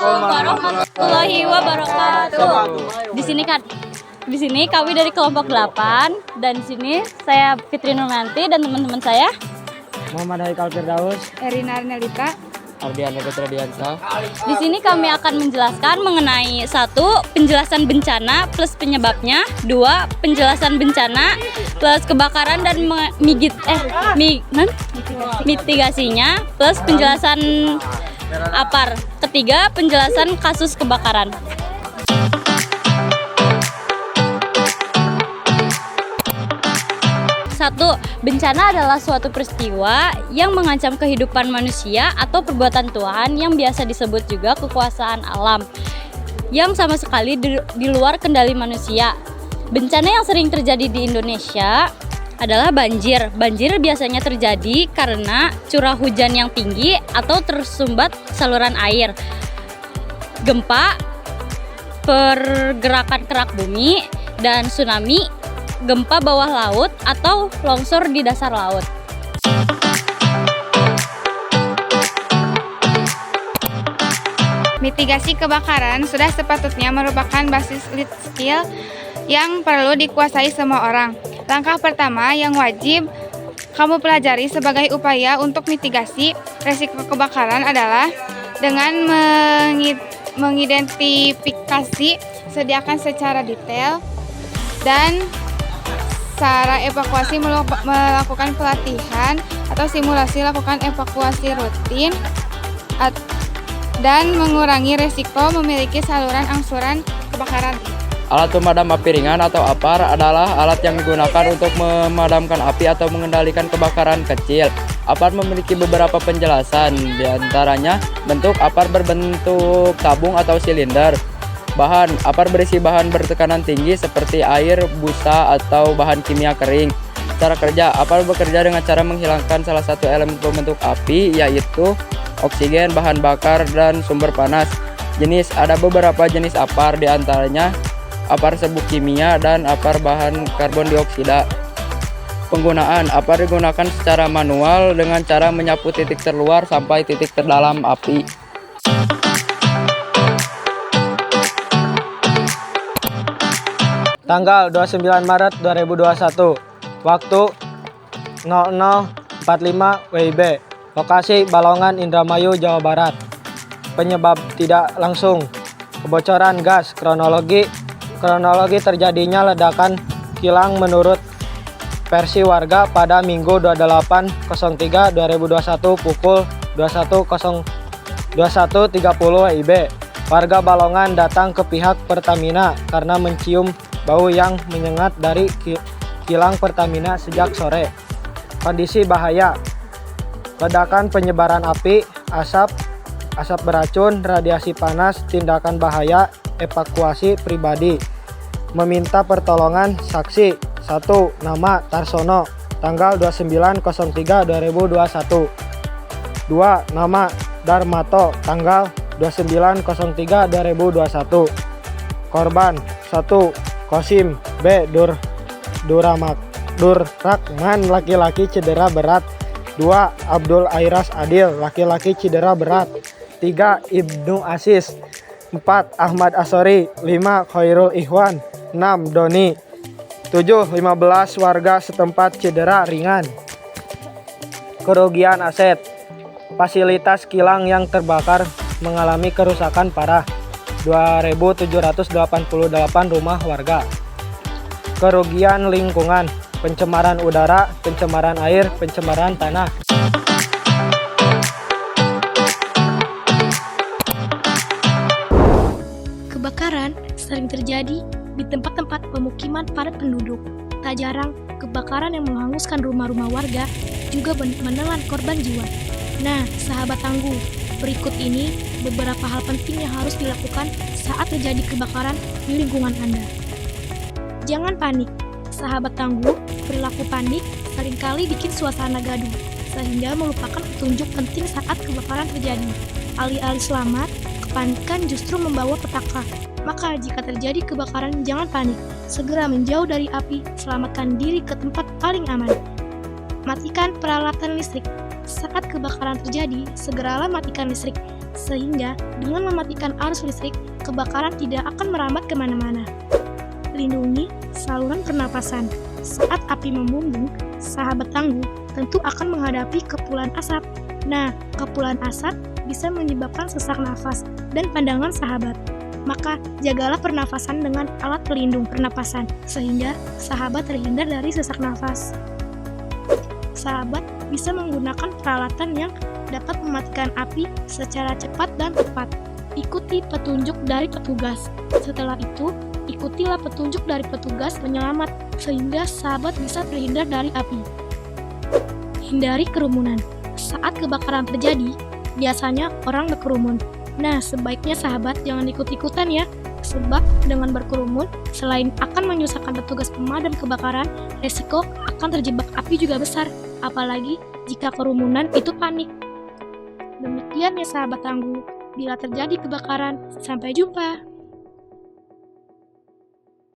warahmatullahi wabarakatuh. Di sini kami dari kelompok 8 dan di sini saya Fitri Nurmanti dan teman-teman saya Muhammad Haikal Firdaus, Erina Arnelita, Ardian Putra Diansa. Di sini kami akan menjelaskan mengenai 1. Penjelasan bencana plus penyebabnya, 2. Penjelasan bencana plus kebakaran dan mitigasinya plus penjelasan APAR, 3. Penjelasan kasus kebakaran. Satu, bencana adalah suatu peristiwa yang mengancam kehidupan manusia atau perbuatan Tuhan yang biasa disebut juga kekuasaan alam yang sama sekali di luar kendali manusia. Bencana yang sering terjadi di Indonesia adalah banjir. Banjir biasanya terjadi karena curah hujan yang tinggi atau tersumbat saluran air. Gempa, pergerakan kerak bumi, dan tsunami, gempa bawah laut atau longsor di dasar laut. mitigasi kebakaran sudah sepatutnya merupakan basis lead skill yang perlu dikuasai semua orang. Langkah pertama yang wajib kamu pelajari sebagai upaya untuk mitigasi resiko kebakaran adalah dengan mengidentifikasi, sediakan secara detail, dan cara evakuasi melakukan pelatihan atau simulasi lakukan evakuasi rutin dan mengurangi risiko memiliki saluran angsuran kebakaran. Alat pemadam api ringan atau APAR adalah alat yang digunakan untuk memadamkan api atau mengendalikan kebakaran kecil. APAR memiliki beberapa penjelasan, diantaranya bentuk APAR berbentuk tabung atau silinder. Bahan, APAR berisi bahan bertekanan tinggi seperti air, busa, atau bahan kimia kering. Cara kerja, APAR bekerja dengan cara menghilangkan salah satu elemen pembentuk api, yaitu oksigen, bahan bakar, dan sumber panas. Jenis, ada beberapa jenis APAR, diantaranya APAR serbuk kimia dan APAR bahan karbon dioksida. Penggunaan, APAR digunakan secara manual dengan cara menyapu titik terluar sampai titik terdalam api. Tanggal 29 Maret 2021, waktu 00.45 WIB, lokasi Balongan, Indramayu, Jawa Barat. Penyebab tidak langsung, kebocoran gas. Kronologi terjadinya ledakan kilang menurut versi warga pada Minggu 28.03.2021 pukul 21.30 WIB. Warga Balongan datang ke pihak Pertamina karena mencium bau yang menyengat dari kilang Pertamina sejak sore. Kondisi bahaya, ledakan, penyebaran api, asap beracun, radiasi panas, tindakan bahaya, evakuasi pribadi. Meminta pertolongan saksi. 1. Nama Tarsono, tanggal 29.03.2021. 2. Nama Darmato, tanggal 29.03.2021. Korban 1. Kosim B. Durrahman, laki-laki, cedera berat. 2. Abdul Airas Adil, laki-laki, cedera berat. 3. Ibnu Asis. 4. Ahmad Asori. 5. Khairul Ikhwan. 6. Doni. 7. 15 warga setempat cedera ringan. Kerugian aset, fasilitas kilang yang terbakar mengalami kerusakan parah, 2.788 rumah warga. Kerugian lingkungan, pencemaran udara, pencemaran air, pencemaran tanah. Kebakaran sering terjadi di tempat-tempat pemukiman padat penduduk. Tak jarang, kebakaran yang menghanguskan rumah-rumah warga juga menelan korban jiwa. Nah, sahabat tangguh, berikut ini beberapa hal penting yang harus dilakukan saat terjadi kebakaran di lingkungan Anda. Jangan panik. Sahabat tangguh, perilaku panik seringkali bikin suasana gaduh, sehingga melupakan petunjuk penting saat kebakaran terjadi. Alih-alih selamat, kepanikan justru membawa petaka. Maka jika terjadi kebakaran, jangan panik. Segera menjauh dari api, selamatkan diri ke tempat paling aman. Matikan peralatan listrik. Saat kebakaran terjadi, segeralah matikan listrik. sehingga dengan mematikan arus listrik, kebakaran tidak akan merambat kemana-mana. Lindungi saluran pernapasan. Saat api membumbung, sahabat tangguh tentu akan menghadapi kepulan asap. Nah, kepulan asap bisa menyebabkan sesak nafas dan pandangan sahabat. Maka, jagalah pernafasan dengan alat pelindung pernapasan, sehingga sahabat terhindar dari sesak nafas. Sahabat bisa menggunakan peralatan yang dapat mematikan api secara cepat dan tepat. Ikuti petunjuk dari petugas. Setelah itu, ikutilah petunjuk dari petugas penyelamat, sehingga sahabat bisa terhindar dari api. Hindari kerumunan. Saat kebakaran terjadi, biasanya orang berkerumun. Nah, sebaiknya sahabat jangan ikut-ikutan ya, sebab dengan berkerumun, selain akan menyusahkan petugas pemadam kebakaran, resiko akan terjebak api juga besar, apalagi jika kerumunan itu panik. Demikian ya sahabat tangguh, bila terjadi kebakaran, sampai jumpa.